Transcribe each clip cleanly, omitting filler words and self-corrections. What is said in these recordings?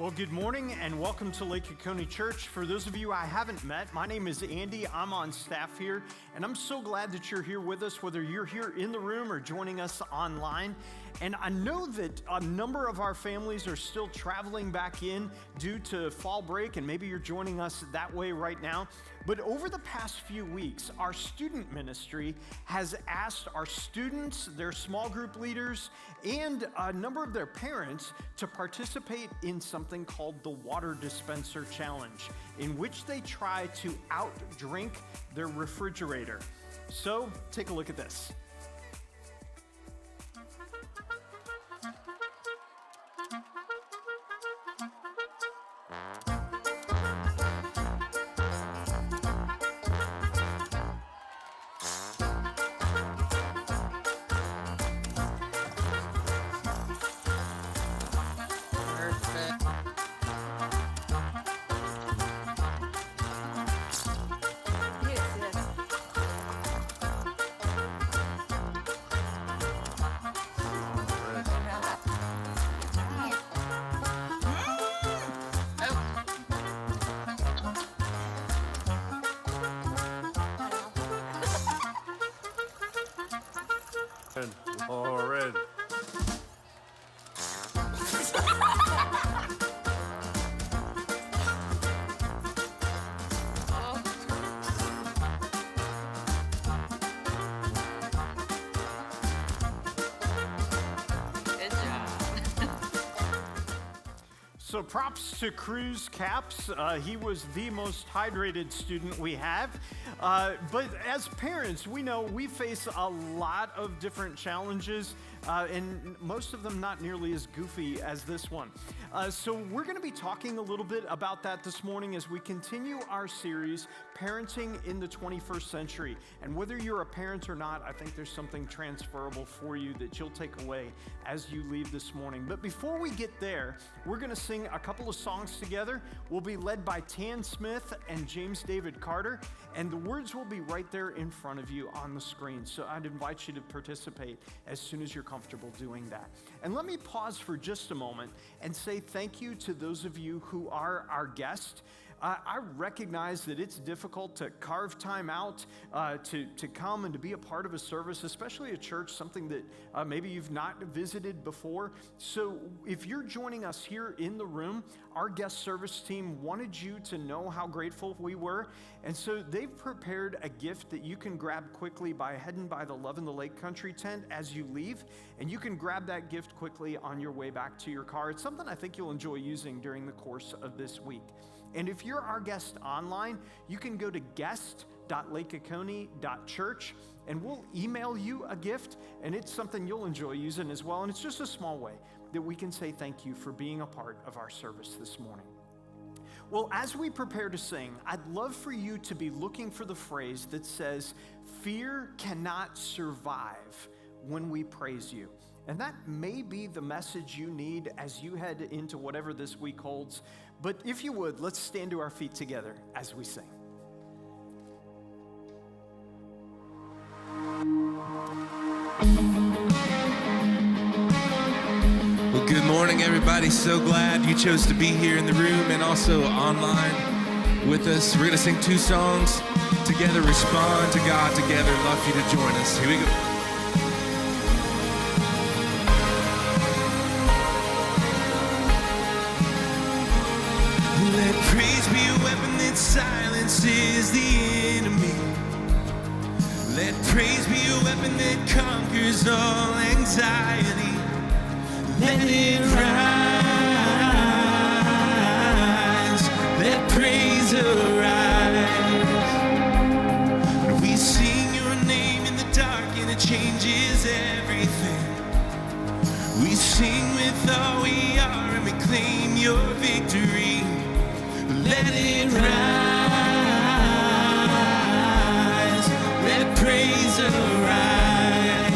Well, good morning and welcome to Lake Oconee Church. For those of you I haven't met, my name is Andy. I'm on staff here, and I'm so glad that you're here with us, whether you're here in the room or joining us online. And I know that a number of our families are still traveling back in due to fall break, and maybe you're joining us that way right now. But over the past few weeks, our student ministry has asked our students, their small group leaders, and a number of their parents to participate in something called the Water Dispenser Challenge, in which they try to outdrink their refrigerator. So take a look at this. So props to Cruz Caps. He was the most hydrated student we have. But as parents, we know we face a lot of different challenges, and most of them not nearly as goofy as this one. So we're going to be talking a little bit about that this morning as we continue our series, Parenting in the 21st Century. And whether you're a parent or not, I think there's something transferable for you that you'll take away as you leave this morning. But before we get there, we're going to sing a couple of songs together. We'll be led by Tan Smith and James David Carter, and the words will be right there in front of you on the screen. So I'd invite you to participate as soon as you're comfortable doing that. And let me pause for just a moment and say thank you to those of you who are our guests. I recognize that it's difficult to carve time out to come and to be a part of a service, especially a church, something that maybe you've not visited before. So if you're joining us here in the room, our guest service team wanted you to know how grateful we were. And so they've prepared a gift that you can grab quickly by heading by the Love in the Lake Country tent as you leave. And you can grab that gift quickly on your way back to your car. It's something I think you'll enjoy using during the course of this week. And if you're our guest online, you can go to guest.lakeoconee.church and we'll email you a gift, and it's something you'll enjoy using as well. And it's just a small way that we can say thank you for being a part of our service this morning. Well, as we prepare to sing, I'd love for you to be looking for the phrase that says, "Fear cannot survive when we praise you." And that may be the message you need as you head into whatever this week holds. But if you would, let's stand to our feet together as we sing. Well, good morning, everybody. So glad you chose to be here in the room and also online with us. We're going to sing two songs together, respond to God together. Love for you to join us. Here we go. Let praise be a weapon that silences the enemy. Let praise be a weapon that conquers all anxiety. Let it rise. Let praise arise. When we sing your name in the dark and it changes everything. We sing with all we are and we claim your victory. Let it rise, let praise arise.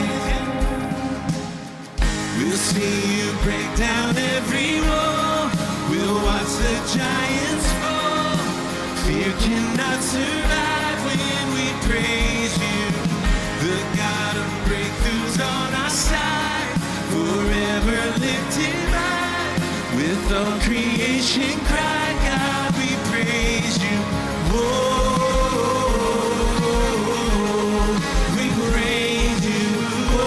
We'll see you break down every wall. We'll watch the giants fall. Fear cannot survive when we praise you. The God of breakthroughs on our side, forever lifted high. With all creation cry, God, we praise you. Oh, we praise you. Oh,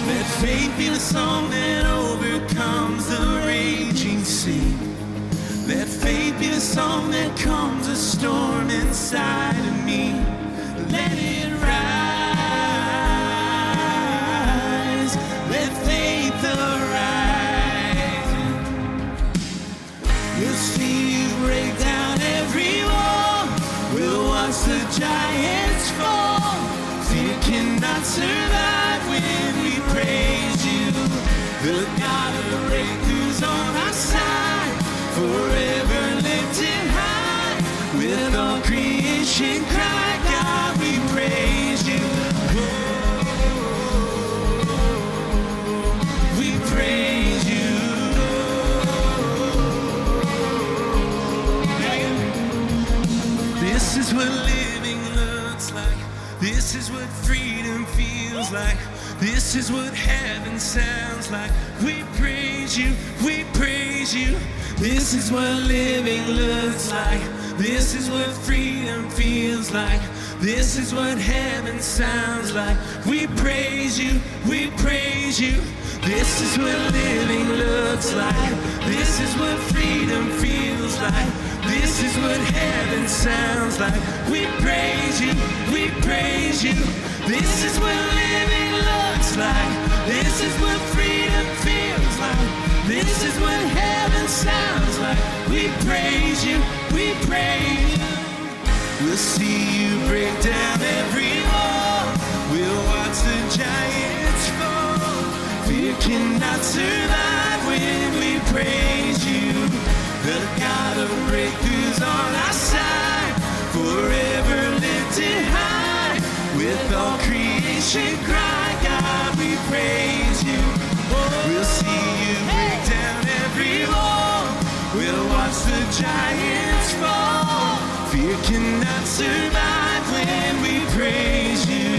let faith be the song that overcomes the raging sea. Let faith be the song that calms a storm inside of me. Let it rise. Let faith arise. We'll see you break down every wall. We'll watch the giants fall. Fear cannot survive when we praise you. The God of breakthroughs on our side, forever lifted high. With all creation cry, God, we praise you. We praise you. This is what living looks like. This is what freedom feels like. This is what heaven sounds like. We praise you. We praise you. This is what living looks like. This is what freedom feels like. This is what heaven sounds like. We praise you. We praise you. This is what living looks like. This is what freedom feels like. This is what heaven sounds like. We praise you. We praise you. This is what living looks like. This is see you break down every wall. We'll watch the giants fall. Fear cannot survive when we praise you. The God of breakthroughs on our side, forever lifted high. With all creation cry, God, we praise you. We'll see you break down every wall. We'll watch the giants fall. Fear cannot survive when we praise you.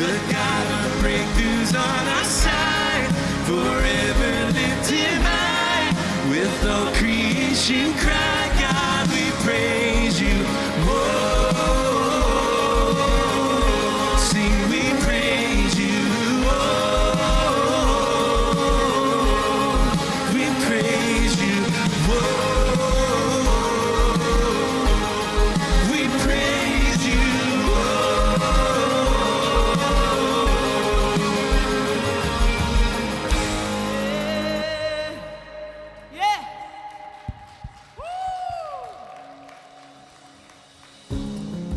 The God of breakthroughs on our side, forever lifted high. With all creation cry, God, we praise you. Sing, we praise you. We praise you. We praise you. Yeah.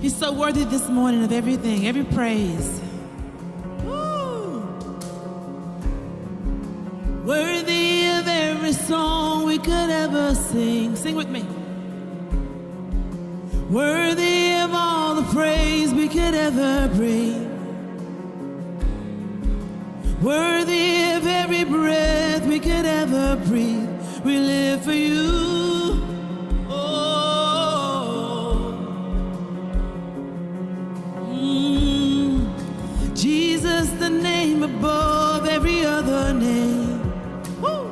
He's so worthy this morning of everything, every praise. Woo. Worthy of every song we could ever sing. Sing with me. Worthy of all the praise we could ever bring. Worthy of every breath we could ever breathe. We live for you. Oh. Jesus, the name above every other name. Woo.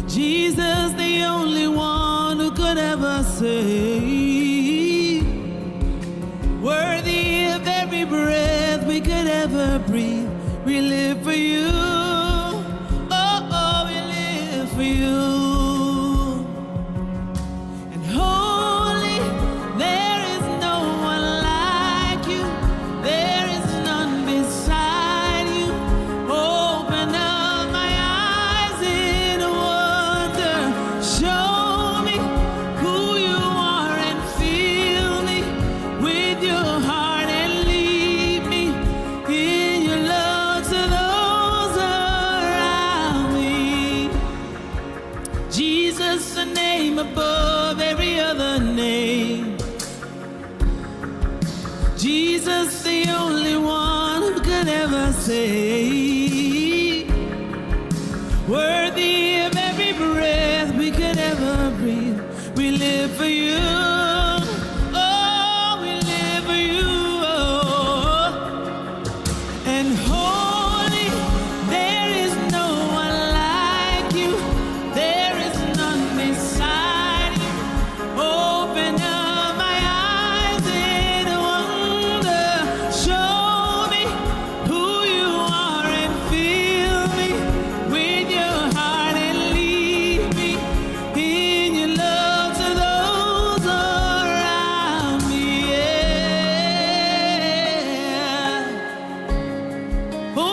Jesus, the only one who could ever save. Worthy of every breath we could ever breathe. We live for you. Oh, oh, we live for you. And holy, there is no one like you. There is none beside you. Open up my eyes in wonder. Show me who you are and fill me with your heart and lead me in your love to those around me. Jesus, the name above every other name. Jesus, the only one who could ever save. Worthy of every breath we could ever breathe. We live for you. Oh, we live for you. Oh. And holy, there is no one like you. There is none beside you. Open up my eyes in wonder. Show me who you are and fill me with your heart and lead me in your love to those around me. Yeah. Oh,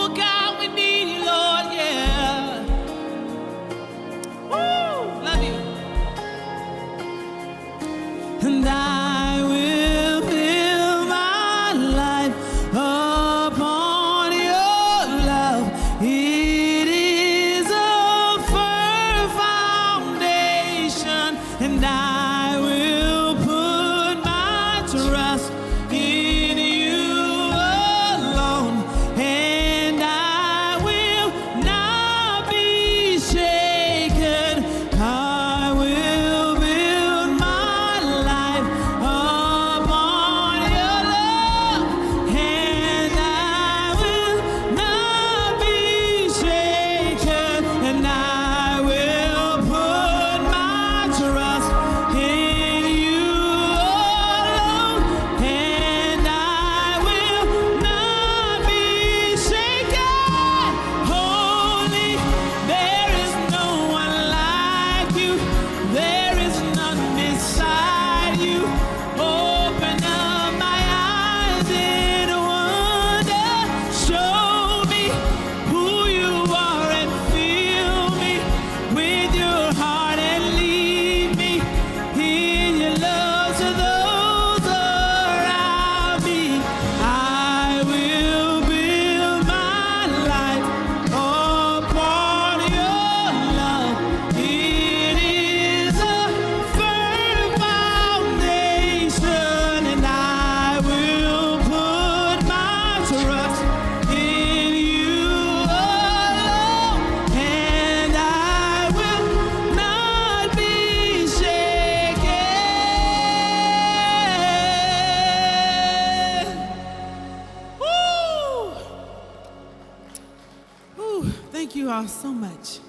thank you all so much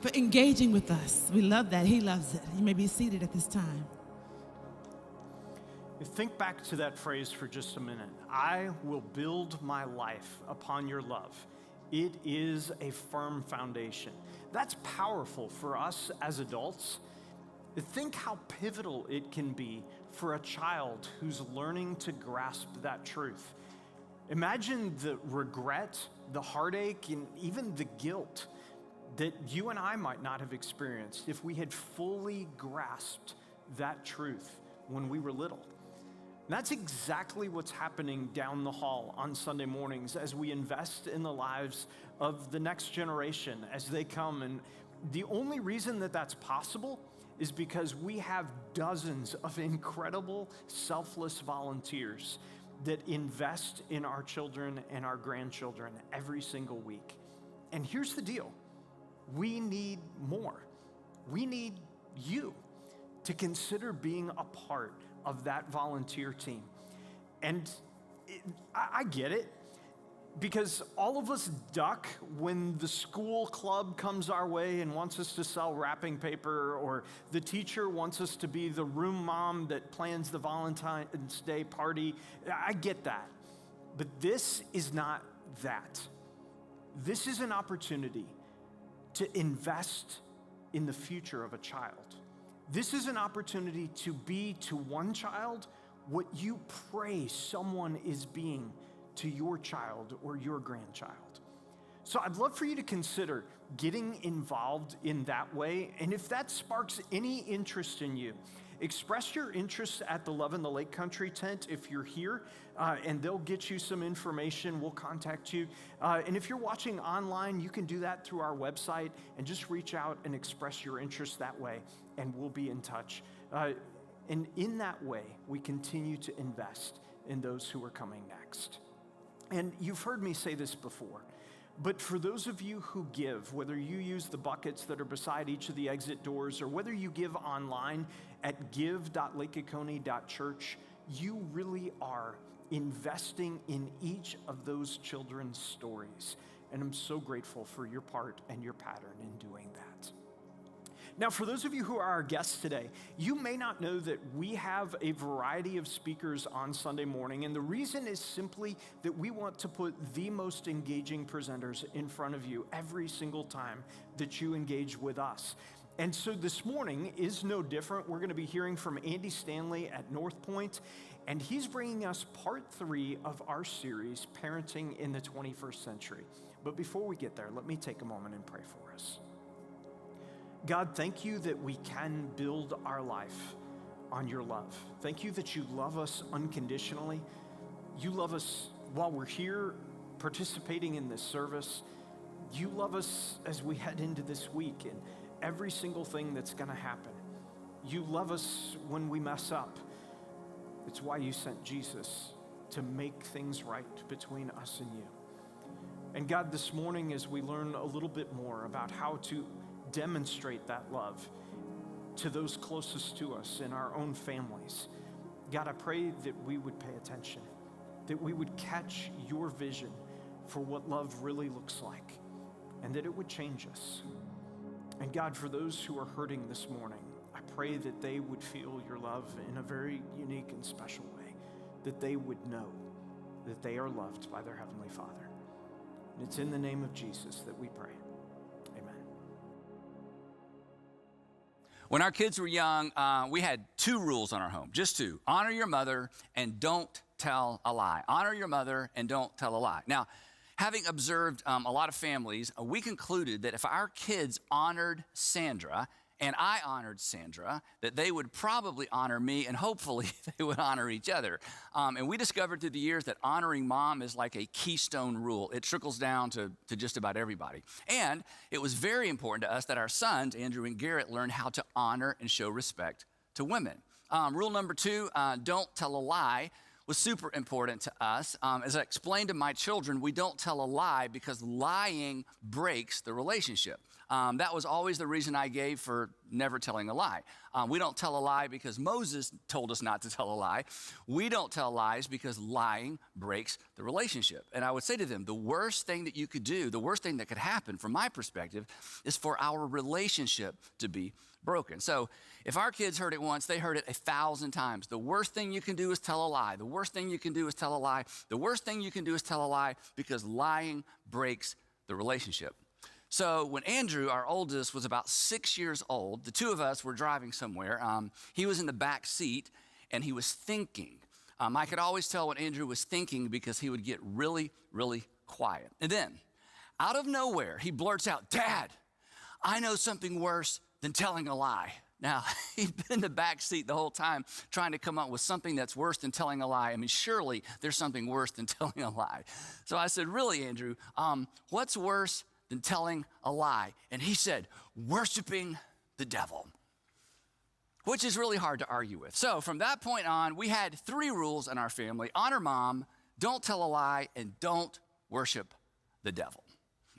for engaging with us. We love that. He loves it. You may be seated at this time. Think back to that phrase for just a minute. I will build my life upon your love. It is a firm foundation. That's powerful for us as adults. Think how pivotal it can be for a child who's learning to grasp that truth. Imagine the regret, the heartache, and even the guilt that you and I might not have experienced if we had fully grasped that truth when we were little. And that's exactly what's happening down the hall on Sunday mornings as we invest in the lives of the next generation as they come. And the only reason that that's possible is because we have dozens of incredible, selfless volunteers that invest in our children and our grandchildren every single week. And here's the deal. We need more. We need you to consider being a part of that volunteer team. And I get it, because all of us duck when the school club comes our way and wants us to sell wrapping paper, or the teacher wants us to be the room mom that plans the Valentine's Day party. I get that. But this is not that. This is an opportunity to invest in the future of a child. This is an opportunity to be to one child what you pray someone is being to your child or your grandchild. So I'd love for you to consider getting involved in that way. And if that sparks any interest in you, express your interest at the Love in the Lake Country tent if you're here, and they'll get you some information. We'll contact you. And if you're watching online, you can do that through our website and just reach out and express your interest that way, and we'll be in touch. And in that way, we continue to invest in those who are coming next. And you've heard me say this before, but for those of you who give, whether you use the buckets that are beside each of the exit doors or whether you give online at give.lakeoconee.church, you really are investing in each of those children's stories. And I'm so grateful for your part and your pattern in doing that. Now, for those of you who are our guests today, you may not know that we have a variety of speakers on Sunday morning, and the reason is simply that we want to put the most engaging presenters in front of you every single time that you engage with us. And so this morning is no different. We're going to be hearing from Andy Stanley at North Point, and he's bringing us part 3 of our series, Parenting in the 21st Century. But before we get there, let me take a moment and pray for us. God, thank you that we can build our life on your love. Thank you that you love us unconditionally. You love us while we're here participating in this service. You love us as we head into this week and every single thing that's going to happen. You love us when we mess up. It's why you sent Jesus to make things right between us and you. And God, this morning as we learn a little bit more about how to demonstrate that love to those closest to us in our own families, God, I pray that we would pay attention, that we would catch your vision for what love really looks like, and that it would change us. And God, for those who are hurting this morning, I pray that they would feel your love in a very unique and special way, that they would know that they are loved by their Heavenly Father. And it's in the name of Jesus that we pray. Amen. When our kids were young, we had 2 rules on our home, just 2. Honor your mother and don't tell a lie. Honor your mother and don't tell a lie. Now, having observed a lot of families, we concluded that if our kids honored Sandra and I honored Sandra, that they would probably honor me and hopefully they would honor each other. And we discovered through the years that honoring mom is like a keystone rule. It trickles down to just about everybody. And it was very important to us that our sons, Andrew and Garrett, learn how to honor and show respect to women. Rule number 2, don't tell a lie, was super important to us. As I explained to my children, we don't tell a lie because lying breaks the relationship. That was always the reason I gave for never telling a lie. We don't tell a lie because Moses told us not to tell a lie. We don't tell lies because lying breaks the relationship. And I would say to them, the worst thing that you could do, the worst thing that could happen from my perspective is for our relationship to be broken. So if our kids heard it once, they heard it 1,000 times. The worst thing you can do is tell a lie. The worst thing you can do is tell a lie. The worst thing you can do is tell a lie because lying breaks the relationship. So when Andrew, our oldest, was about 6 years old, the two of us were driving somewhere. He was in the back seat and he was thinking. I could always tell when Andrew was thinking because he would get really, really quiet. And then out of nowhere, he blurts out, "Dad, I know something worse than telling a lie." Now, he'd been in the back seat the whole time trying to come up with something that's worse than telling a lie. I mean, surely there's something worse than telling a lie. So I said, "Really, Andrew, what's worse than telling a lie?" And he said, "Worshiping the devil," which is really hard to argue with. So from that point on, we had 3 rules in our family: honor mom, don't tell a lie, and don't worship the devil.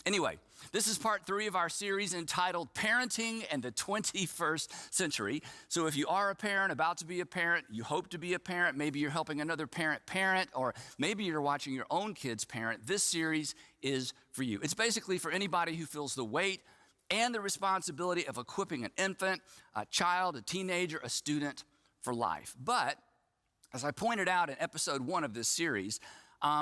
Anyway, this is part 3 of our series entitled Parenting and the 21st Century. So if you are a parent, about to be a parent, you hope to be a parent, maybe you're helping another parent, or maybe you're watching your own kids parent, this series is for you. It's basically for anybody who feels the weight and the responsibility of equipping an infant, a child, a teenager, a student for life. But as I pointed out in episode 1 of this series,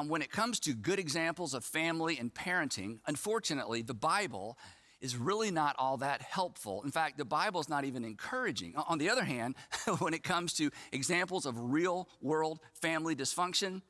when it comes to good examples of family and parenting, unfortunately, the Bible is really not all that helpful. In fact, the Bible is not even encouraging. On the other hand, when it comes to examples of real-world family dysfunction,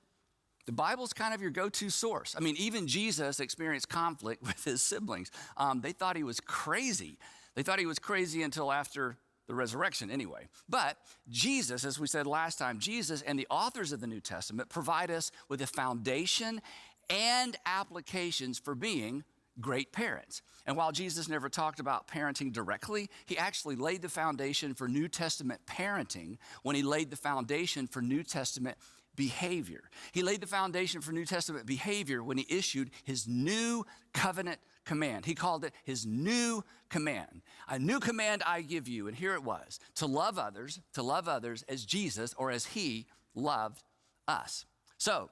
the Bible's kind of your go-to source. I mean, even Jesus experienced conflict with his siblings. They thought he was crazy. They thought he was crazy until after the resurrection anyway. But Jesus, as we said last time, Jesus and the authors of the New Testament provide us with a foundation and applications for being great parents. And while Jesus never talked about parenting directly, he actually laid the foundation for New Testament parenting when he laid the foundation for New Testament behavior. He laid the foundation for New Testament behavior when he issued his new covenant command. He called it his new command. "A new command I give you," and here it was, to love others as Jesus or as he loved us. So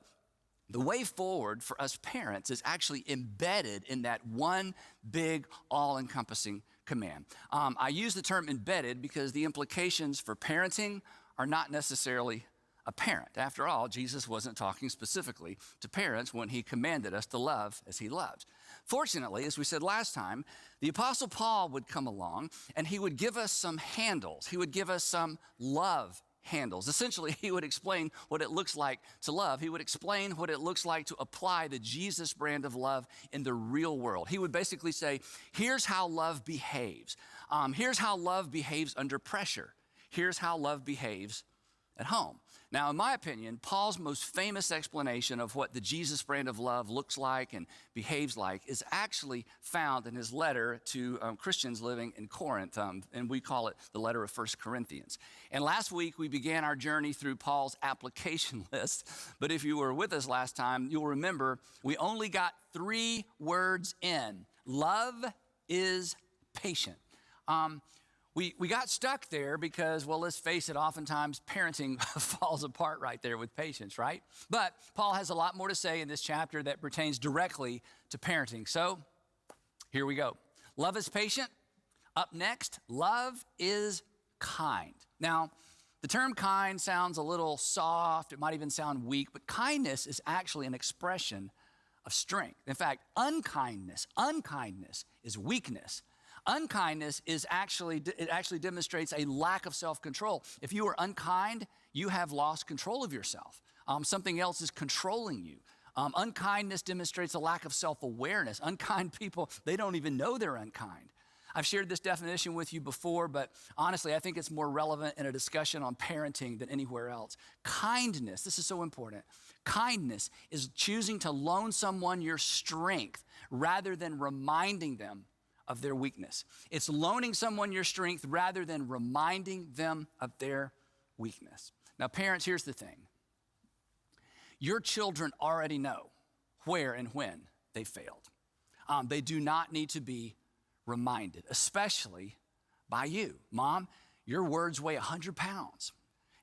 the way forward for us parents is actually embedded in that one big all-encompassing command. I use the term embedded because the implications for parenting are not necessarily apparent. After all, Jesus wasn't talking specifically to parents when he commanded us to love as he loved. Fortunately, as we said last time, the Apostle Paul would come along and he would give us some handles. He would give us some love handles. Essentially, he would explain what it looks like to love. He would explain what it looks like to apply the Jesus brand of love in the real world. He would basically say, here's how love behaves. Here's how love behaves under pressure. Here's how love behaves at home. Now, in my opinion, Paul's most famous explanation of what the Jesus brand of love looks like and behaves like is actually found in his letter to Christians living in Corinth, and we call it the letter of 1 Corinthians. And last week, we began our journey through Paul's application list, but if you were with us last time, you'll remember we only got 3 words in. Love is patient. We got stuck there because, well, let's face it, oftentimes parenting falls apart right there with patience, right? But Paul has a lot more to say in this chapter that pertains directly to parenting. So here we go. Love is patient. Up next, love is kind. Now, the term kind sounds a little soft. It might even sound weak, but kindness is actually an expression of strength. In fact, unkindness is weakness. Unkindness actually demonstrates a lack of self-control. If you are unkind, you have lost control of yourself. Something else is controlling you. Unkindness demonstrates a lack of self-awareness. Unkind people, they don't even know they're unkind. I've shared this definition with you before, but honestly, I think it's more relevant in a discussion on parenting than anywhere else. Kindness, this is so important. Kindness is choosing to loan someone your strength rather than reminding them of their weakness. It's loaning someone your strength rather than reminding them of their weakness. Now, parents, here's the thing. Your children already know where and when they failed. They do not need to be reminded, especially by you. Mom, your words weigh 100 pounds.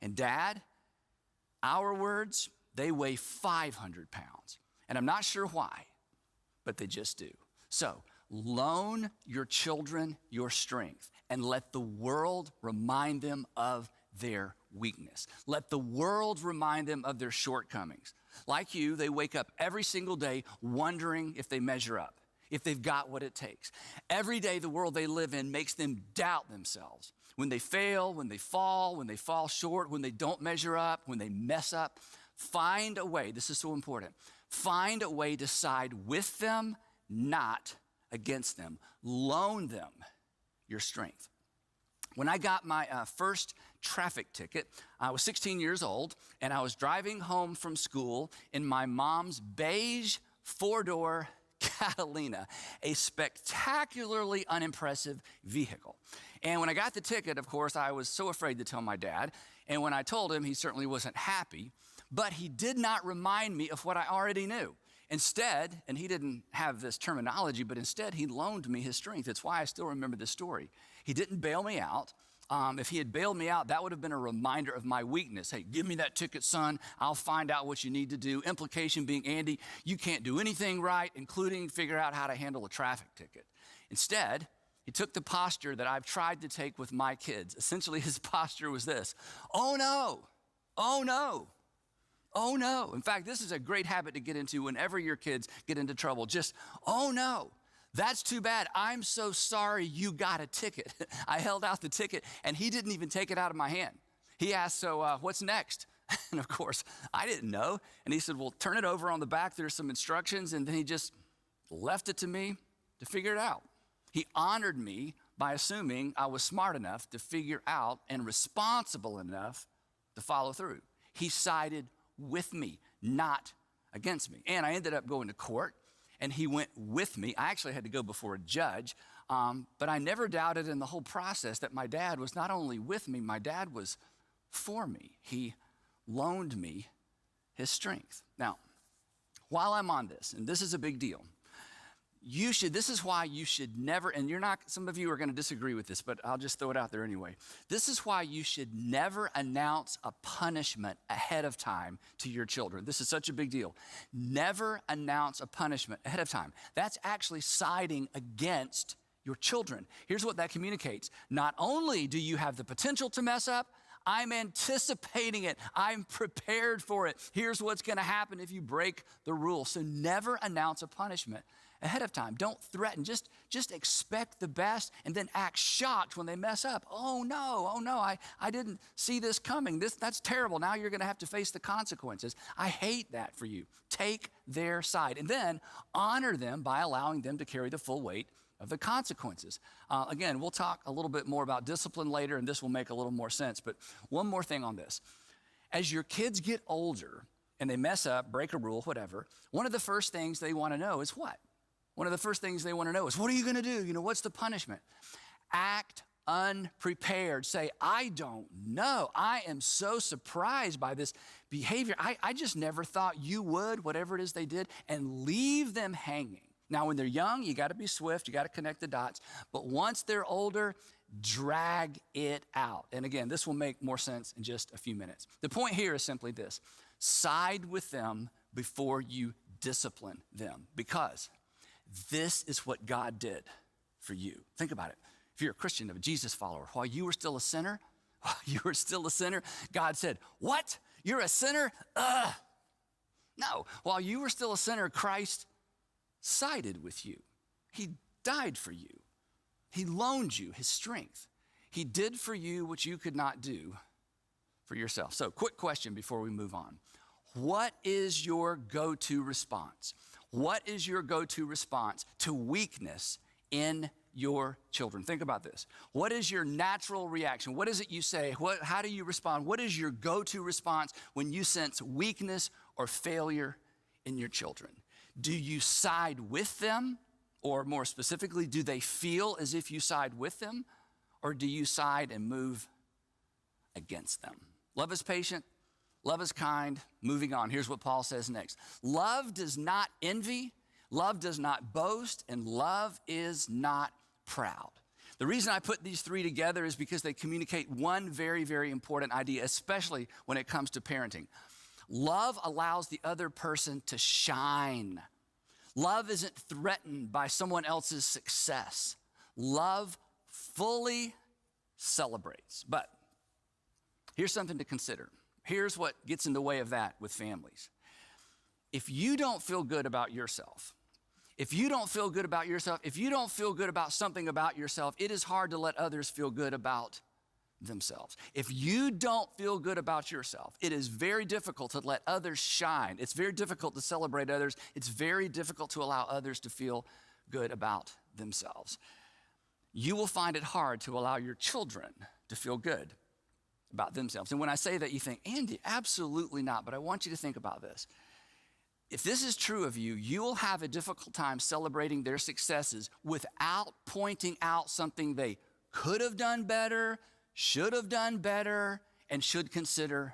And Dad, our words, they weigh 500 pounds. And I'm not sure why, but they just do. So loan your children your strength and let the world remind them of their weakness. Let the world remind them of their shortcomings. Like you, they wake up every single day wondering if they measure up, if they've got what it takes. Every day the world they live in makes them doubt themselves. When they fail, when they fall short, when they don't measure up, when they mess up, find a way, this is so important, find a way to side with them, not against them. Loan them your strength. When I got my first traffic ticket, I was 16 years old, and I was driving home from school in my mom's beige four-door Catalina, a spectacularly unimpressive vehicle. And when I got the ticket, of course, I was so afraid to tell my dad. And when I told him, he certainly wasn't happy, but he did not remind me of what I already knew. Instead, and he didn't have this terminology, but instead he loaned me his strength. It's why I still remember this story. He didn't bail me out. If he had bailed me out, that would have been a reminder of my weakness. Hey, give me that ticket, son. I'll find out what you need to do. Implication being, Andy, you can't do anything right, including figure out how to handle a traffic ticket. Instead, he took the posture that I've tried to take with my kids. Essentially, his posture was this: oh no, oh no, oh no. In fact, this is a great habit to get into whenever your kids get into trouble. Just, oh no. That's too bad. I'm so sorry you got a ticket. I held out the ticket, and he didn't even take it out of my hand. He asked, so what's next? And of course, I didn't know. And he said, well, turn it over on the back. There's some instructions. And then he just left it to me to figure it out. He honored me by assuming I was smart enough to figure out and responsible enough to follow through. He sided with me, not against me. And I ended up going to court. And he went with me. I actually had to go before a judge, but I never doubted in the whole process that my dad was not only with me, my dad was for me. He loaned me his strength. Now, while I'm on this, and this is a big deal, this is why you should never, and some of you are going to disagree with this, but I'll just throw it out there anyway. This is why you should never announce a punishment ahead of time to your children. This is such a big deal. Never announce a punishment ahead of time. That's actually siding against your children. Here's what that communicates. Not only do you have the potential to mess up, I'm anticipating it. I'm prepared for it. Here's what's going to happen if you break the rule. So never announce a punishment ahead of time. Don't threaten. Just expect the best and then act shocked when they mess up. Oh no, I didn't see this coming. That's terrible. Now you're going to have to face the consequences. I hate that for you. Take their side and then honor them by allowing them to carry the full weight of the consequences. Again, we'll talk a little bit more about discipline later, and this will make a little more sense. But one more thing on this. As your kids get older and they mess up, break a rule, whatever, one of the first things they want to know is what? One of the first things they want to know is, what are you going to do? What's the punishment? Act unprepared. Say, I don't know. I am so surprised by this behavior. I just never thought you would, whatever it is they did, and leave them hanging. Now, when they're young, you got to be swift. You got to connect the dots. But once they're older, drag it out. And again, this will make more sense in just a few minutes. The point here is simply this: side with them before you discipline them, because this is what God did for you. Think about it. If you're a Christian, a Jesus follower, while you were still a sinner, God said, what? You're a sinner? No. While you were still a sinner, Christ sided with you. He died for you. He loaned you his strength. He did for you what you could not do for yourself. So, quick question before we move on. What is your go-to response? What is your go-to response to weakness in your children? Think about this. What is your natural reaction? What is it you say? How do you respond? What is your go-to response when you sense weakness or failure in your children? Do you side with them? Or more specifically, do they feel as if you side with them? Or do you side and move against them? Love is patient. Love is kind. Moving on. Here's what Paul says next. Love does not envy. Love does not boast. And love is not proud. The reason I put these three together is because they communicate one very, very important idea, especially when it comes to parenting. Love allows the other person to shine. Love isn't threatened by someone else's success. Love fully celebrates. But here's something to consider. Here's what gets in the way of that with families. If you don't feel good about yourself, if you don't feel good about yourself, if you don't feel good about something about yourself, it is hard to let others feel good about themselves. If you don't feel good about yourself, it is very difficult to let others shine. It's very difficult to celebrate others. It's very difficult to allow others to feel good about themselves. You will find it hard to allow your children to feel good about themselves. And when I say that, you think, Andy, absolutely not. But I want you to think about this. If this is true of you, you will have a difficult time celebrating their successes without pointing out something they could have done better, should have done better, and should consider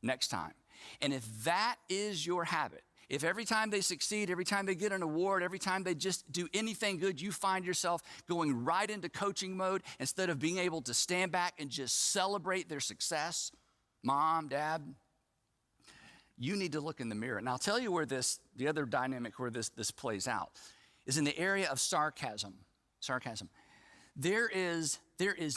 next time. And if that is your habit, if every time they succeed, every time they get an award, every time they just do anything good, you find yourself going right into coaching mode instead of being able to stand back and just celebrate their success, mom, dad, you need to look in the mirror. And I'll tell you where the other dynamic where this plays out is in the area of sarcasm. Sarcasm. There is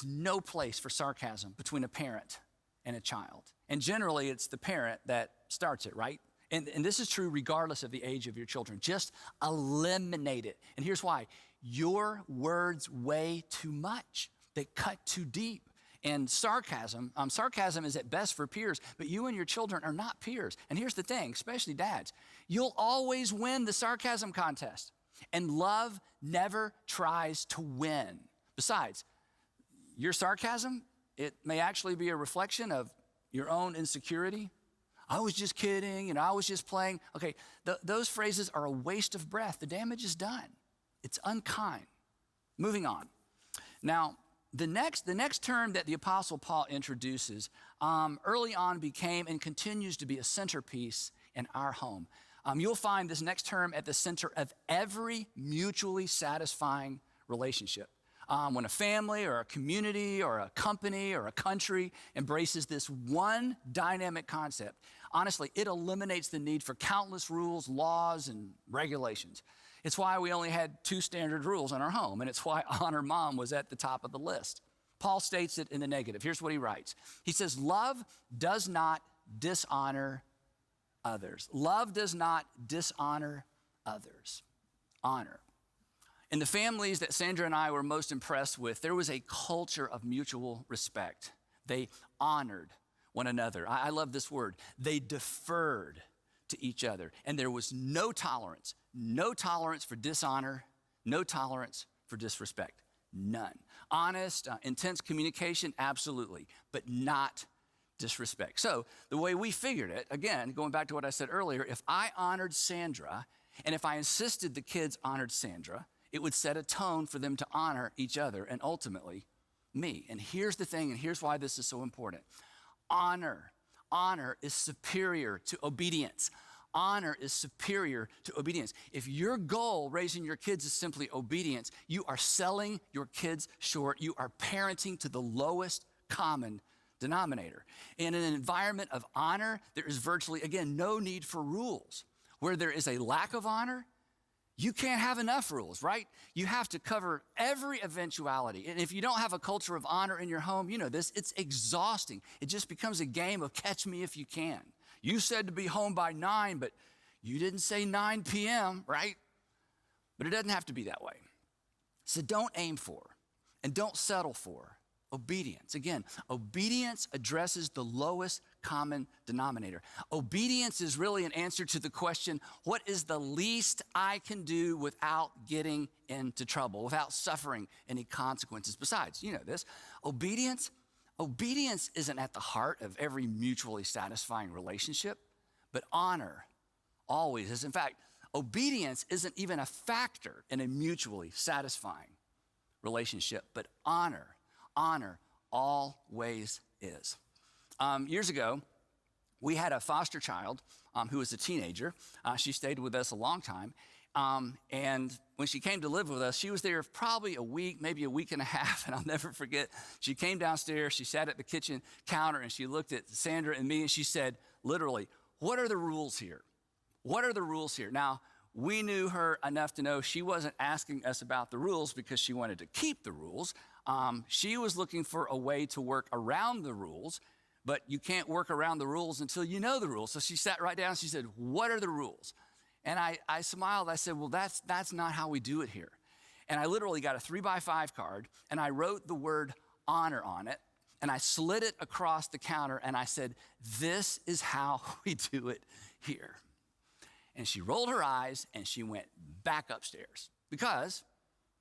no place for sarcasm between a parent and a child. And generally, it's the parent that starts it, right? And this is true regardless of the age of your children. Just eliminate it. And here's why. Your words weigh too much. They cut too deep. And sarcasm is at best for peers, but you and your children are not peers. And here's the thing, especially dads, you'll always win the sarcasm contest. And love never tries to win. Besides, your sarcasm, it may actually be a reflection of your own insecurity. I was just kidding, I was just playing. Okay, those phrases are a waste of breath. The damage is done. It's unkind. Moving on. Now, the next term that the Apostle Paul introduces early on became and continues to be a centerpiece in our home. You'll find this next term at the center of every mutually satisfying relationship. When a family or a community or a company or a country embraces this one dynamic concept, honestly, it eliminates the need for countless rules, laws, and regulations. It's why we only had 2 standard rules in our home, and it's why honor mom was at the top of the list. Paul states it in the negative. Here's what he writes. He says, love does not dishonor others. Love does not dishonor others. Honor. In the families that Sandra and I were most impressed with, there was a culture of mutual respect. They honored one another. I love this word. They deferred to each other. And there was no tolerance for dishonor, no tolerance for disrespect, none. Honest, intense communication, absolutely, but not disrespect. So the way we figured it, again, going back to what I said earlier, if I honored Sandra, and if I insisted the kids honored Sandra, it would set a tone for them to honor each other and ultimately me. And here's the thing, and here's why this is so important. Honor is superior to obedience. Honor is superior to obedience. If your goal raising your kids is simply obedience, you are selling your kids short. You are parenting to the lowest common denominator. In an environment of honor, there is virtually, again, no need for rules. Where there is a lack of honor, you can't have enough rules, right? You have to cover every eventuality. And if you don't have a culture of honor in your home, you know this, it's exhausting. It just becomes a game of catch me if you can. You said to be home by 9, but you didn't say 9 p.m., right? But it doesn't have to be that way. So don't aim for and don't settle for obedience. Again, obedience addresses the lowest common denominator. Obedience is really an answer to the question, what is the least I can do without getting into trouble, without suffering any consequences? Besides, you know this, obedience isn't at the heart of every mutually satisfying relationship, but honor always is. In fact, obedience isn't even a factor in a mutually satisfying relationship, but honor always is. Years ago, we had a foster child who was a teenager. She stayed with us a long time. And when she came to live with us, she was there probably a week, maybe a week and a half, and I'll never forget. She came downstairs, she sat at the kitchen counter, and she looked at Sandra and me, and she said, literally, "What are the rules here? What are the rules here?" Now, we knew her enough to know she wasn't asking us about the rules because she wanted to keep the rules. She was looking for a way to work around the rules, but you can't work around the rules until you know the rules. So she sat right down, she said, "What are the rules?" And I smiled, I said, "Well, that's not how we do it here." And I literally got a 3x5 card, and I wrote the word honor on it, and I slid it across the counter, and I said, "This is how we do it here." And she rolled her eyes, and she went back upstairs. Because,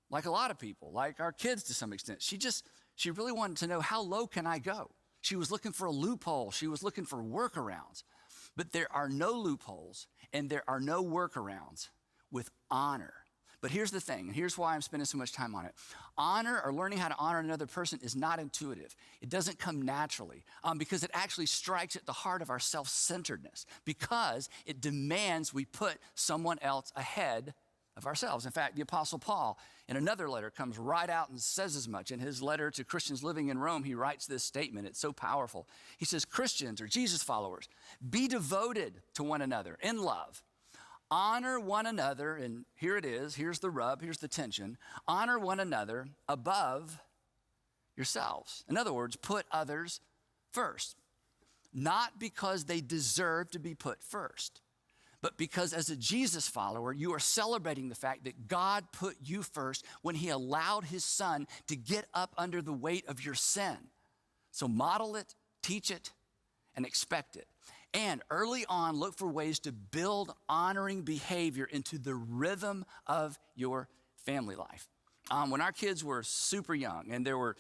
like a lot of people, like our kids to some extent, she really wanted to know, how low can I go? She was looking for a loophole. She was looking for workarounds. But there are no loopholes and there are no workarounds with honor. But here's the thing, and here's why I'm spending so much time on it. Honor, or learning how to honor another person, is not intuitive. It doesn't come naturally because it actually strikes at the heart of our self-centeredness, because it demands we put someone else ahead of ourselves. In fact, the Apostle Paul, in another letter, comes right out and says as much. In his letter to Christians living in Rome, he writes this statement. It's so powerful. He says, "Christians, or Jesus followers, be devoted to one another in love. Honor one another," and here it is, here's the rub, here's the tension. "Honor one another above yourselves." In other words, put others first. Not because they deserve to be put first, but because as a Jesus follower, you are celebrating the fact that God put you first when he allowed his son to get up under the weight of your sin. So model it, teach it, and expect it. And early on, look for ways to build honoring behavior into the rhythm of your family life. When our kids were super young and there were,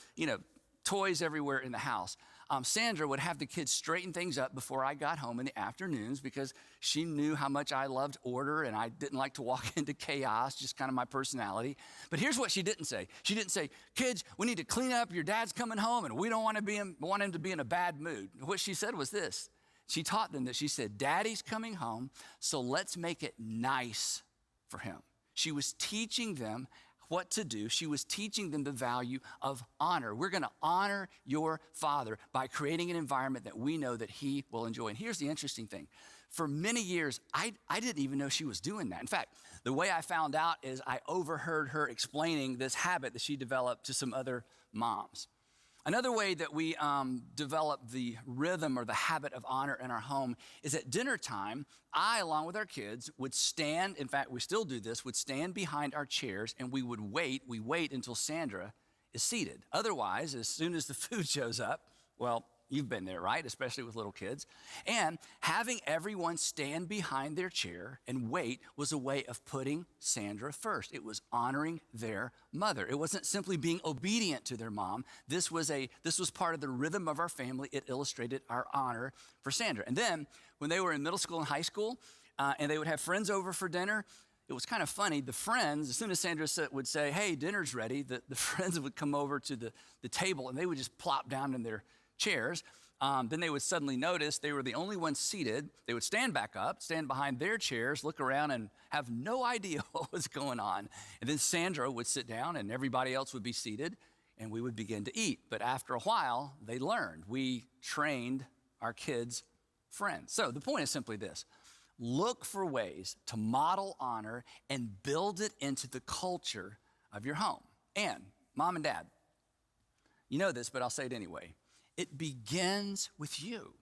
toys everywhere in the house, Sandra would have the kids straighten things up before I got home in the afternoons, because she knew how much I loved order and I didn't like to walk into chaos, just kind of my personality. But here's what she didn't say. She didn't say, "Kids, we need to clean up, your dad's coming home and we don't want him to be in a bad mood." What she said was this. She taught them that. She said, "Daddy's coming home, so let's make it nice for him." She was teaching them what to do. She was teaching them the value of honor. We're going to honor your father by creating an environment that we know that he will enjoy. And here's the interesting thing. For many years, I didn't even know she was doing that. In fact, the way I found out is I overheard her explaining this habit that she developed to some other moms. Another way that we develop the rhythm or the habit of honor in our home is at dinner time, I, along with our kids, would stand, in fact, we still do this, would stand behind our chairs and we wait until Sandra is seated. Otherwise, as soon as the food shows up, well, you've been there, right? Especially with little kids. And having everyone stand behind their chair and wait was a way of putting Sandra first. It was honoring their mother. It wasn't simply being obedient to their mom. This was part of the rhythm of our family. It illustrated our honor for Sandra. And then when they were in middle school and high school, and they would have friends over for dinner, it was kind of funny. The friends, as soon as Sandra would say, "Hey, dinner's ready," the friends would come over to the table and they would just plop down in their chairs. Then they would suddenly notice they were the only ones seated. They would stand back up, stand behind their chairs, look around and have no idea what was going on. And then Sandra would sit down and everybody else would be seated and we would begin to eat. But after a while, they learned. We trained our kids' friends. So the point is simply this. Look for ways to model honor and build it into the culture of your home. And mom and dad, you know this, but I'll say it anyway. It begins with you.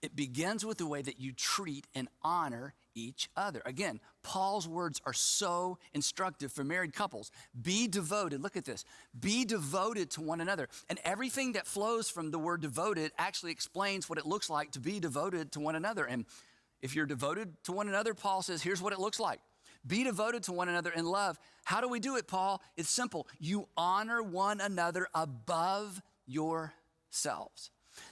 It begins with the way that you treat and honor each other. Again, Paul's words are so instructive for married couples. Be devoted. Look at this. Be devoted to one another. And everything that flows from the word devoted actually explains what it looks like to be devoted to one another. And if you're devoted to one another, Paul says, here's what it looks like. Be devoted to one another in love. How do we do it, Paul? It's simple. You honor one another above yourselves.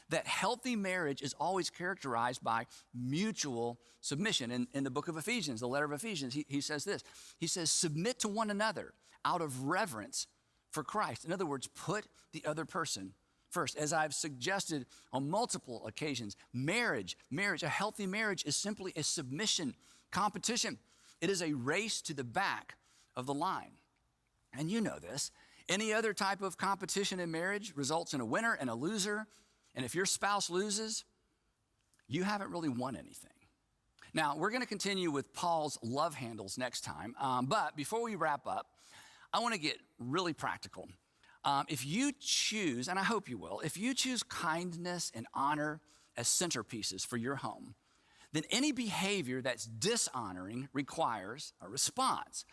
That healthy marriage is always characterized by mutual submission. In the book of Ephesians, the letter of Ephesians, he says this. He says, submit to one another out of reverence for Christ. In other words, put the other person first. As I've suggested on multiple occasions, marriage, a healthy marriage is simply a submission competition. It is a race to the back of the line. And you know this. Any other type of competition in marriage results in a winner and a loser. And if your spouse loses, you haven't really won anything. Now, we're going to continue with Paul's love handles next time. But before we wrap up, I want to get really practical. If you choose, and I hope you will, if you choose kindness and honor as centerpieces for your home, then any behavior that's dishonoring requires a response.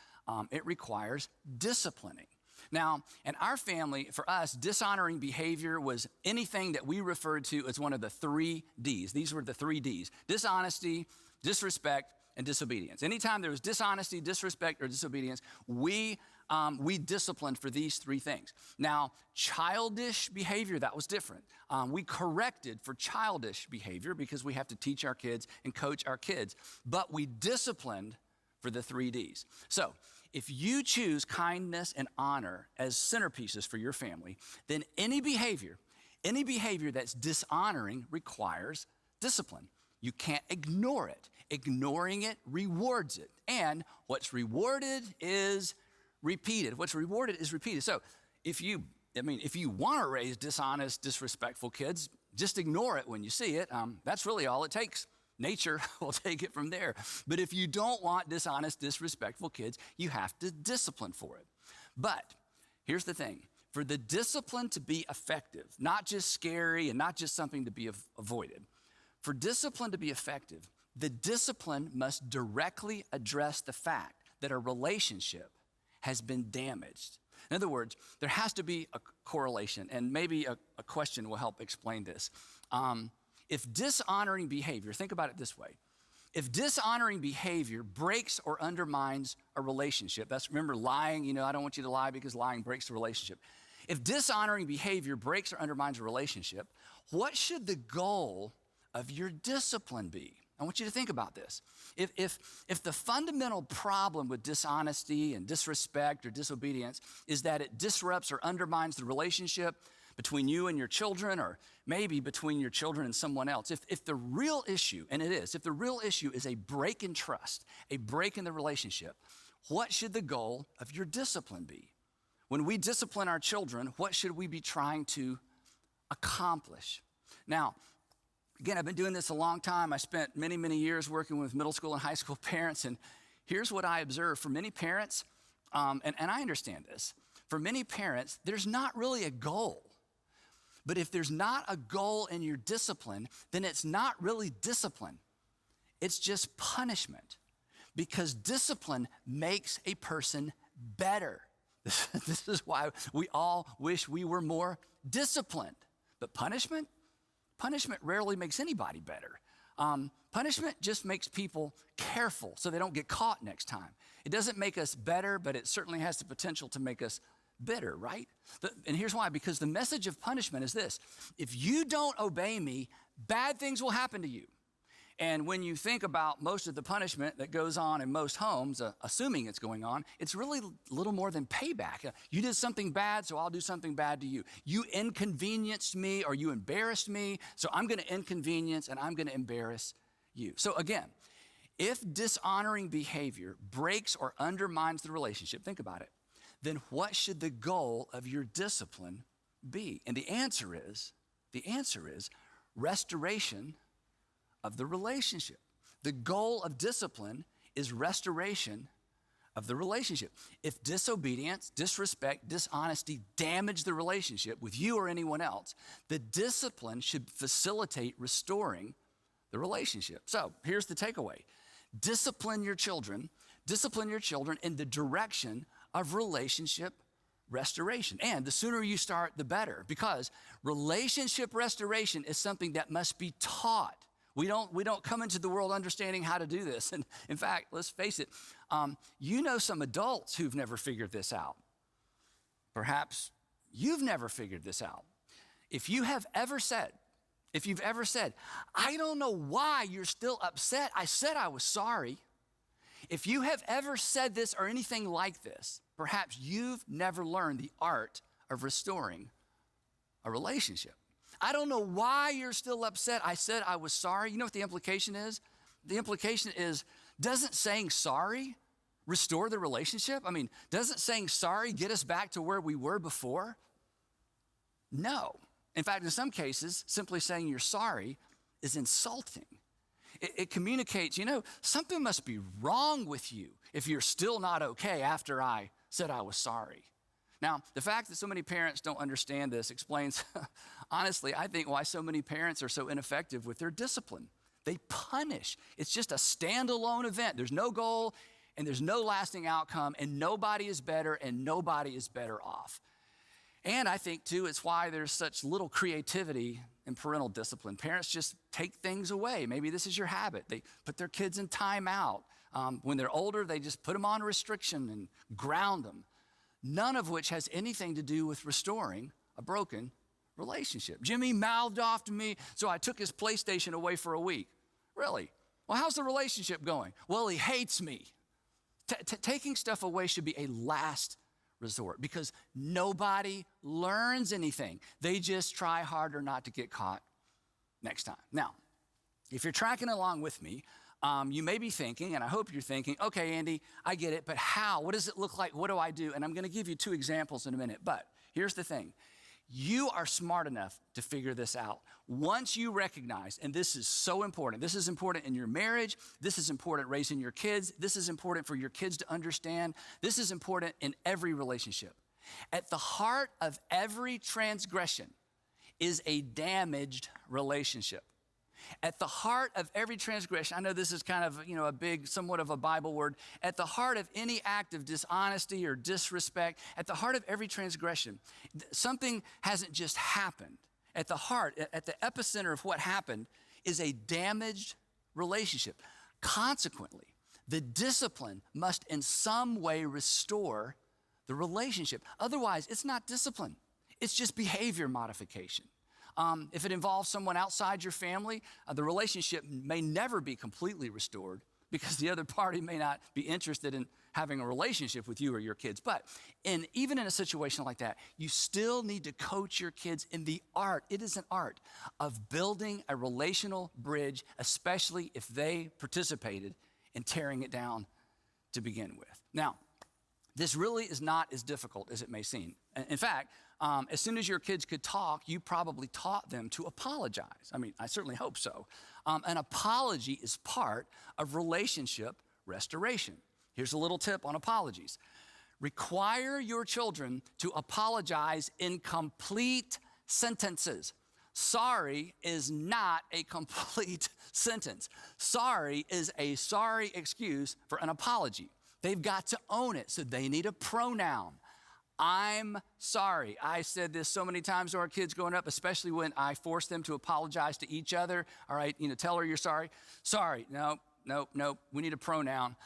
It requires disciplining. Now, in our family, for us, dishonoring behavior was anything that we referred to as one of the 3 Ds. These were the 3 Ds: dishonesty, disrespect, and disobedience. Anytime there was dishonesty, disrespect, or disobedience, we disciplined for these 3 things. Now, childish behavior, that was different. We corrected for childish behavior because we have to teach our kids and coach our kids, but we disciplined for the 3 Ds. So, if you choose kindness and honor as centerpieces for your family, then any behavior that's dishonoring requires discipline. You can't ignore it. Ignoring it rewards it. And what's rewarded is repeated. What's rewarded is repeated. So if you want to raise dishonest, disrespectful kids, just ignore it when you see it. That's really all it takes. Nature will take it from there. But if you don't want dishonest, disrespectful kids, you have to discipline for it. But here's the thing. For the discipline to be effective, not just scary and not just something to be avoided, for discipline to be effective, the discipline must directly address the fact that a relationship has been damaged. In other words, there has to be a correlation, and maybe a question will help explain this. If dishonoring behavior, think about it this way. If dishonoring behavior breaks or undermines a relationship, remember lying, I don't want you to lie because lying breaks the relationship. If dishonoring behavior breaks or undermines a relationship, what should the goal of your discipline be? I want you to think about this. If the fundamental problem with dishonesty and disrespect or disobedience is that it disrupts or undermines the relationship between you and your children, or maybe between your children and someone else, if the real issue, and it is, if the real issue is a break in trust, a break in the relationship, what should the goal of your discipline be? When we discipline our children, what should we be trying to accomplish? Now, again, I've been doing this a long time. I spent many, many years working with middle school and high school parents, and here's what I observe. For many parents, and I understand this, for many parents, there's not really a goal. But if there's not a goal in your discipline, then it's not really discipline. It's just punishment. Because discipline makes a person better. This is why we all wish we were more disciplined. But punishment rarely makes anybody better. Punishment just makes people careful so they don't get caught next time. It doesn't make us better, but it certainly has the potential to make us bitter, right? And here's why, because the message of punishment is this: if you don't obey me, bad things will happen to you. And when you think about most of the punishment that goes on in most homes, assuming it's going on, it's really little more than payback. You did something bad, so I'll do something bad to you. You inconvenienced me or you embarrassed me, so I'm going to inconvenience and I'm going to embarrass you. So again, if dishonoring behavior breaks or undermines the relationship, think about it, then what should the goal of your discipline be? And the answer is restoration of the relationship. The goal of discipline is restoration of the relationship. If disobedience, disrespect, dishonesty damage the relationship with you or anyone else, the discipline should facilitate restoring the relationship. So here's the takeaway. Discipline your children in the direction of relationship restoration. And the sooner you start, the better, because relationship restoration is something that must be taught. We don't come into the world understanding how to do this. And in fact, let's face it, you know some adults who've never figured this out. Perhaps you've never figured this out. If you've ever said, I don't know why you're still upset. I said I was sorry. If you have ever said this or anything like this, perhaps you've never learned the art of restoring a relationship. I don't know why you're still upset. I said I was sorry. You know what the implication is? The implication is Doesn't saying sorry restore the relationship? I mean, doesn't saying sorry get us back to where we were before? No. In fact, in some cases, simply saying you're sorry is insulting. It communicates, something must be wrong with you if you're still not okay after I said I was sorry. Now, the fact that so many parents don't understand this explains, honestly, I think why so many parents are so ineffective with their discipline. They punish. It's just a standalone event. There's no goal and there's no lasting outcome, and nobody is better and nobody is better off. And I think, too, it's why there's such little creativity in parental discipline. Parents just take things away. Maybe this is your habit. They put their kids in timeout. When they're older, they just put them on restriction and ground them. None of which has anything to do with restoring a broken relationship. Jimmy mouthed off to me, so I took his PlayStation away for a week. Really? Well, how's the relationship going? Well, he hates me. Taking stuff away should be a last resort because nobody learns anything. They just try harder not to get caught next time. Now, if you're tracking along with me, you may be thinking, and I hope you're thinking, okay, Andy, I get it, but how? What does it look like? What do I do? And I'm going to give you 2 examples in a minute. But here's the thing. You are smart enough to figure this out. Once you recognize, and this is so important, this is important in your marriage, this is important raising your kids, this is important for your kids to understand, this is important in every relationship. At the heart of every transgression is a damaged relationship. At the heart of every transgression, I know this is kind of, a big, somewhat of a Bible word. At the heart of any act of dishonesty or disrespect, at the heart of every transgression, something hasn't just happened. At the heart, at the epicenter of what happened is a damaged relationship. Consequently, the discipline must in some way restore the relationship. Otherwise, it's not discipline. It's just behavior modification. If it involves someone outside your family, the relationship may never be completely restored because the other party may not be interested in having a relationship with you or your kids. But even in a situation like that, you still need to coach your kids in the art, it is an art, of building a relational bridge, especially if they participated in tearing it down to begin with. Now, this really is not as difficult as it may seem. In fact, as soon as your kids could talk, you probably taught them to apologize. I mean, I certainly hope so. An apology is part of relationship restoration. Here's a little tip on apologies. Require your children to apologize in complete sentences. Sorry is not a complete sentence. Sorry is a sorry excuse for an apology. They've got to own it, so they need a pronoun. I'm sorry. I said this so many times to our kids growing up, especially when I forced them to apologize to each other. All right, tell her you're sorry. Sorry, no. We need a pronoun.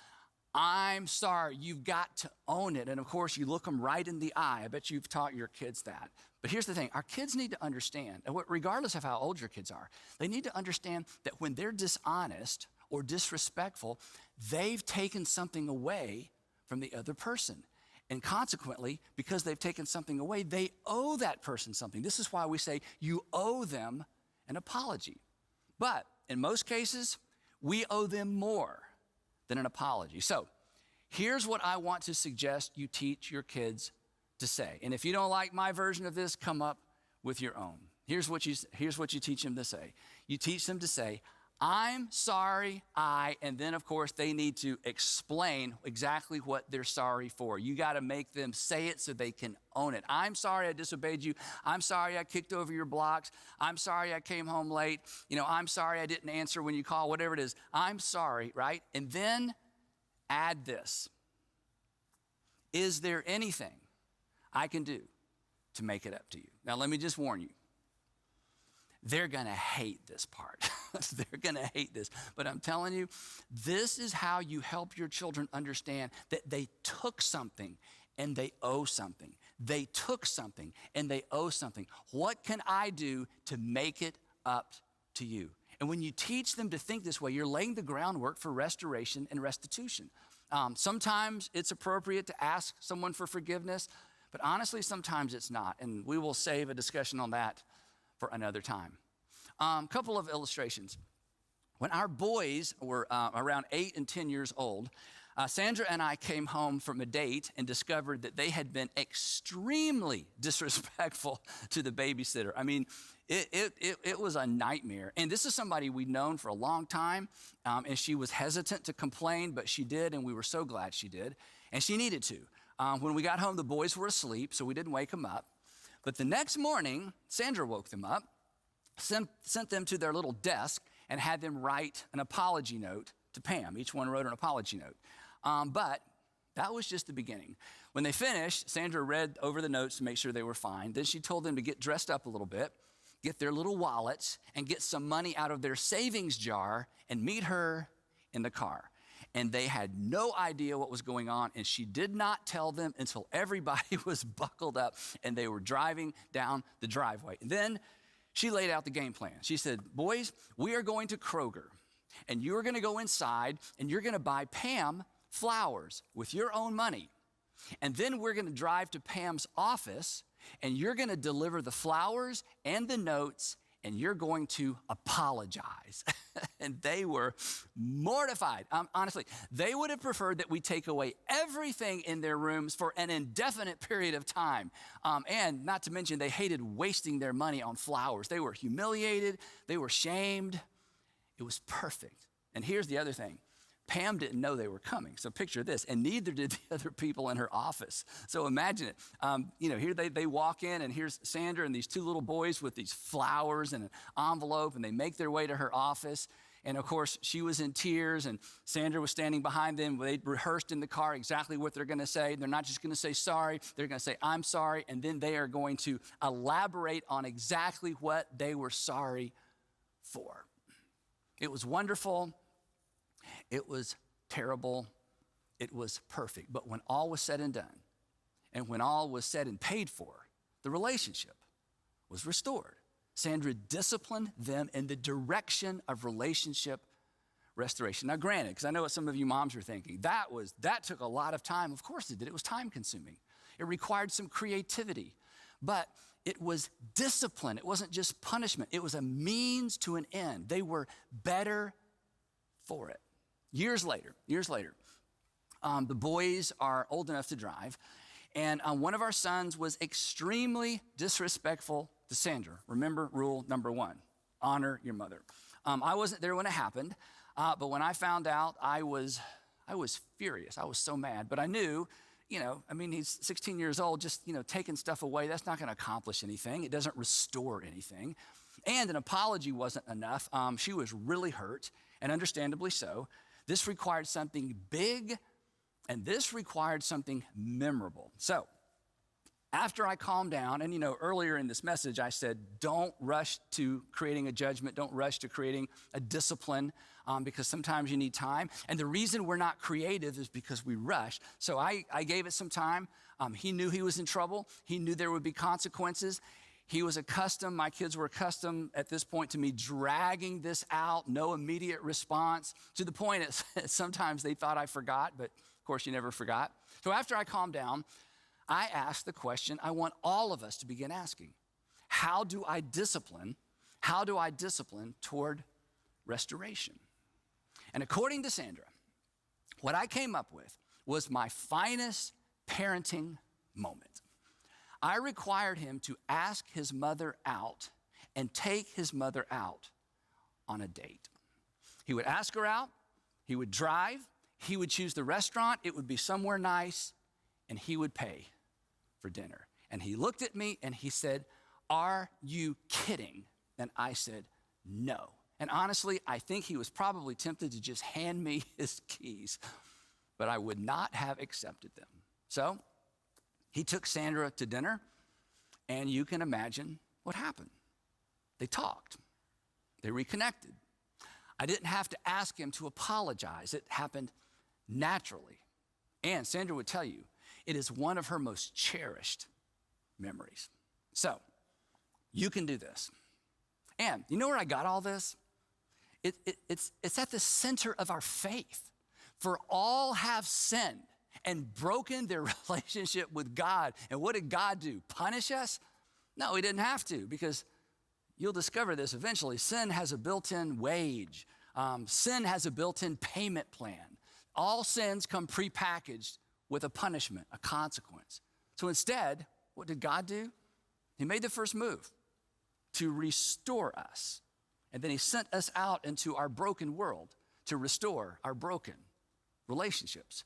I'm sorry. You've got to own it. And of course, you look them right in the eye. I bet you've taught your kids that. But here's the thing. Our kids need to understand, and regardless of how old your kids are, they need to understand that when they're dishonest or disrespectful, they've taken something away from the other person. And consequently, because they've taken something away, they owe that person something. This is why we say you owe them an apology. But in most cases, we owe them more than an apology. So here's what I want to suggest you teach your kids to say. And if you don't like my version of this, come up with your own. Here's what you teach them to say. You teach them to say, I'm sorry, and then of course they need to explain exactly what they're sorry for. You got to make them say it so they can own it. I'm sorry I disobeyed you. I'm sorry I kicked over your blocks. I'm sorry I came home late. I'm sorry I didn't answer when you called, whatever it is. I'm sorry, right? And then add this. Is there anything I can do to make it up to you? Now let me just warn you. They're going to hate this part. They're going to hate this. But I'm telling you, this is how you help your children understand that they took something and they owe something. They took something and they owe something. What can I do to make it up to you? And when you teach them to think this way, you're laying the groundwork for restoration and restitution. Sometimes it's appropriate to ask someone for forgiveness, but honestly, sometimes it's not. And we will save a discussion on that for another time. Couple of illustrations. When our boys were around 8 and 10 years old, Sandra and I came home from a date and discovered that they had been extremely disrespectful to the babysitter. I mean, it was a nightmare. And this is somebody we'd known for a long time, and she was hesitant to complain, but she did, and we were so glad she did. And she needed to. When we got home, the boys were asleep, so we didn't wake them up. But the next morning, Sandra woke them up, sent them to their little desk, and had them write an apology note to Pam. Each one wrote an apology note. But that was just the beginning. When they finished, Sandra read over the notes to make sure they were fine. Then she told them to get dressed up a little bit, get their little wallets, and get some money out of their savings jar and meet her in the car. And they had no idea what was going on, and she did not tell them until everybody was buckled up and they were driving down the driveway. And then she laid out the game plan. She said, boys, we are going to Kroger, and you're going to go inside, and you're going to buy Pam flowers with your own money. And then we're going to drive to Pam's office, and you're going to deliver the flowers and the notes, and you're going to apologize. And they were mortified. Honestly, they would have preferred that we take away everything in their rooms for an indefinite period of time. And not to mention, they hated wasting their money on flowers. They were humiliated. They were shamed. It was perfect. And here's the other thing. Pam didn't know they were coming. So picture this, and neither did the other people in her office. So imagine it. Here they walk in, and here's Sandra and these two little boys with these flowers and an envelope, and they make their way to her office. And of course, she was in tears, and Sandra was standing behind them. They'd rehearsed in the car exactly what they're going to say. They're not just going to say sorry. They're going to say, I'm sorry. And then they are going to elaborate on exactly what they were sorry for. It was wonderful. It was terrible. It was perfect. But when all was said and done, and when all was said and paid for, the relationship was restored. Sandra disciplined them in the direction of relationship restoration. Now, granted, because I know what some of you moms are thinking, that took a lot of time. Of course it did. It was time consuming. It required some creativity. But it was discipline. It wasn't just punishment. It was a means to an end. They were better for it. Years later, the boys are old enough to drive, and one of our sons was extremely disrespectful to Sandra. Remember rule number 1, honor your mother. I wasn't there when it happened, but when I found out, I was furious. I was so mad, but I knew, he's 16 years old, just, taking stuff away, that's not going to accomplish anything. It doesn't restore anything. And an apology wasn't enough. She was really hurt, and understandably so. This required something big, and this required something memorable. So after I calmed down, and earlier in this message, I said, don't rush to creating a judgment. Don't rush to creating a discipline, because sometimes you need time. And the reason we're not creative is because we rush. So I gave it some time. He knew he was in trouble. He knew there would be consequences. My kids were accustomed at this point to me dragging this out, no immediate response, to the point that sometimes they thought I forgot, but of course you never forgot. So after I calmed down, I asked the question I want all of us to begin asking. How do I discipline toward restoration? And according to Sandra, what I came up with was my finest parenting moment. I required him to ask his mother out and take his mother out on a date. He would ask her out, he would drive, he would choose the restaurant, it would be somewhere nice, and he would pay for dinner. And he looked at me and he said, "Are you kidding?" And I said, "No." And honestly, I think he was probably tempted to just hand me his keys, but I would not have accepted them. So he took Sandra to dinner, and you can imagine what happened. They talked. They reconnected. I didn't have to ask him to apologize. It happened naturally. And Sandra would tell you, it is one of her most cherished memories. So you can do this. And you know where I got all this? It's at the center of our faith. For all have sinned and broken their relationship with God. And what did God do? Punish us? No, he didn't have to, because you'll discover this eventually. Sin has a built-in wage. Sin has a built-in payment plan. All sins come prepackaged with a punishment, a consequence. So instead, what did God do? He made the first move to restore us. And then he sent us out into our broken world to restore our broken relationships.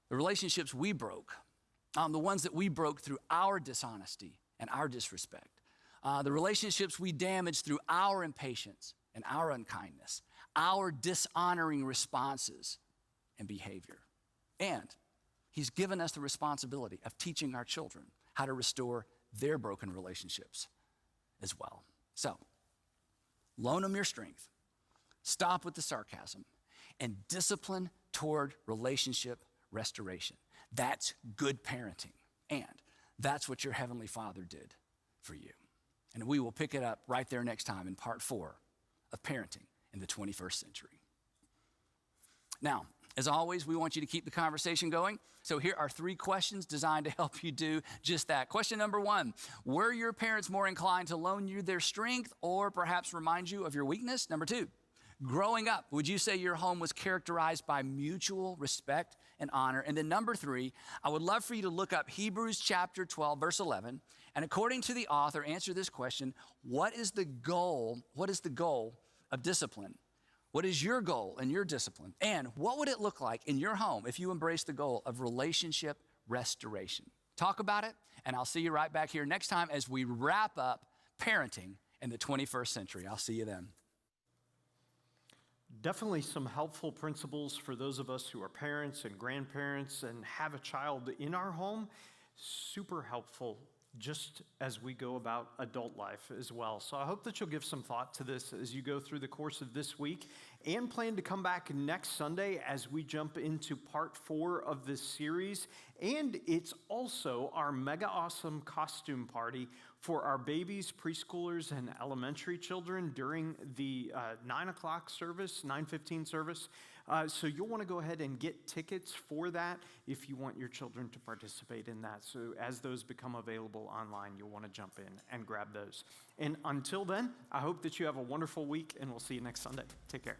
The relationships we broke, the ones that we broke through our dishonesty and our disrespect. The relationships we damaged through our impatience and our unkindness, our dishonoring responses and behavior. And he's given us the responsibility of teaching our children how to restore their broken relationships as well. So, loan them your strength, stop with the sarcasm, and discipline toward relationship restoration. That's good parenting, and that's what your Heavenly Father did for you. And we will pick it up right there next time in part 4 of parenting in the 21st century. Now, as always, we want you to keep the conversation going. So here are 3 questions designed to help you do just that. Question number 1, were your parents more inclined to loan you their strength or perhaps remind you of your weakness? Number 2, growing up, would you say your home was characterized by mutual respect and honor? And then number 3, I would love for you to look up Hebrews chapter 12, verse 11. And according to the author, answer this question: what is the goal? What is the goal of discipline? What is your goal in your discipline? And what would it look like in your home if you embrace the goal of relationship restoration? Talk about it, and I'll see you right back here next time as we wrap up parenting in the 21st century. I'll see you then. Definitely some helpful principles for those of us who are parents and grandparents and have a child in our home. Super helpful just as we go about adult life as well. So I hope that you'll give some thought to this as you go through the course of this week, and plan to come back next Sunday as we jump into part 4 of this series. And it's also our mega awesome costume party for our babies, preschoolers, and elementary children during the 9 o'clock service, 9:15 service. So you'll want to go ahead and get tickets for that if you want your children to participate in that. So as those become available online, you'll want to jump in and grab those. And until then, I hope that you have a wonderful week, and we'll see you next Sunday. Take care.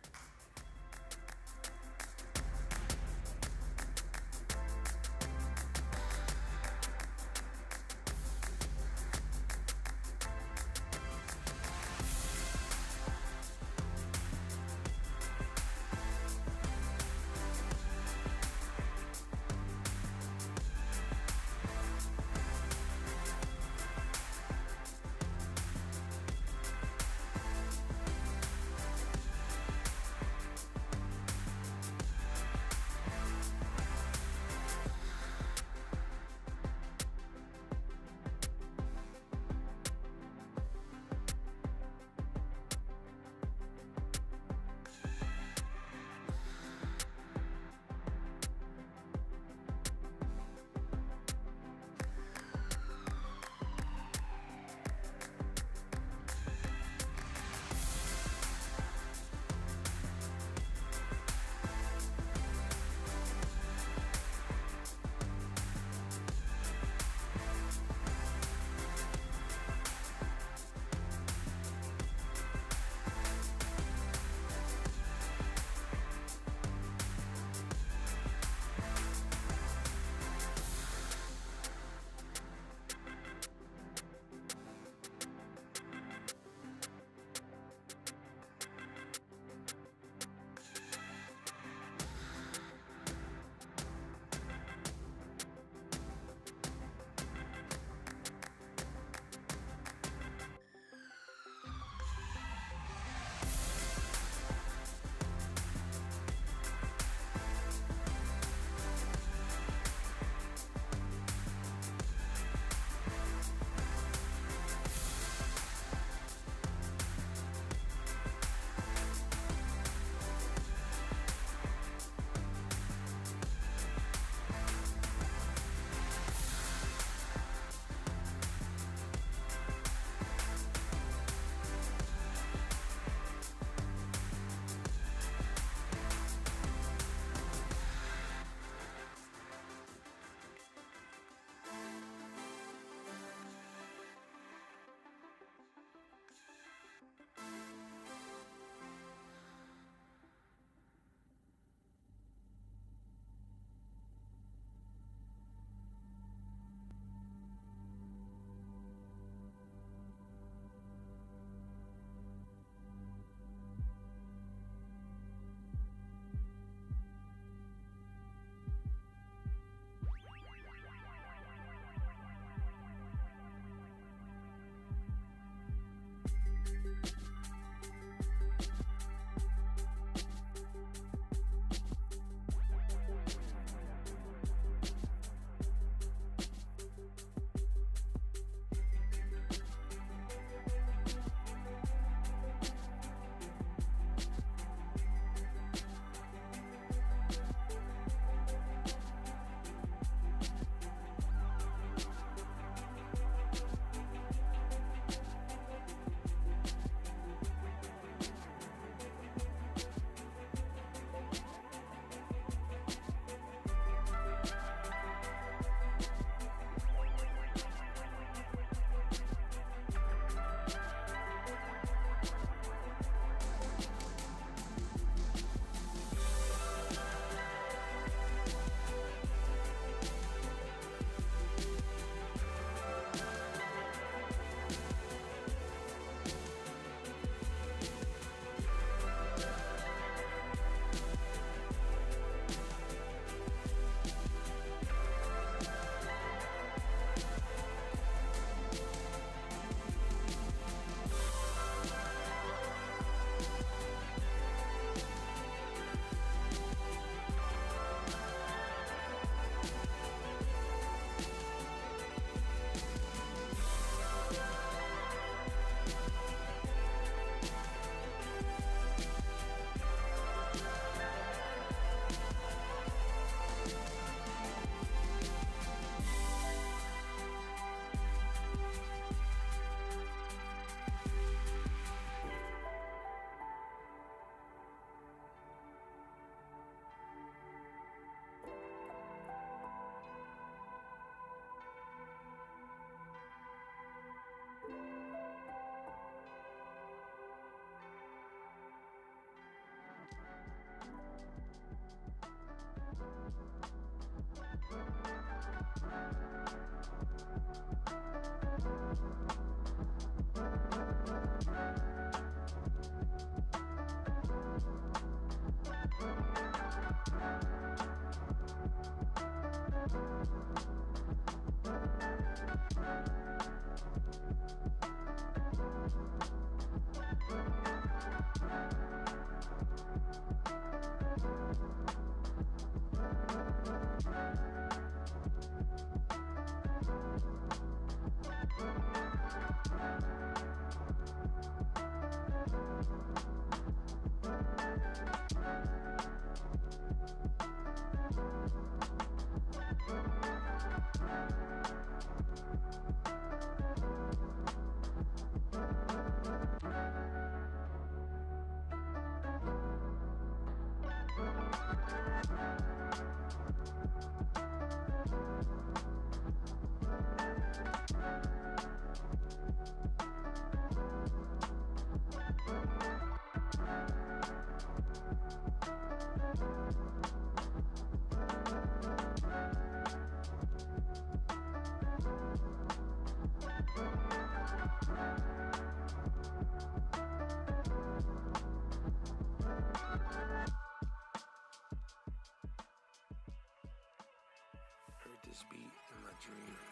this beat in my dream.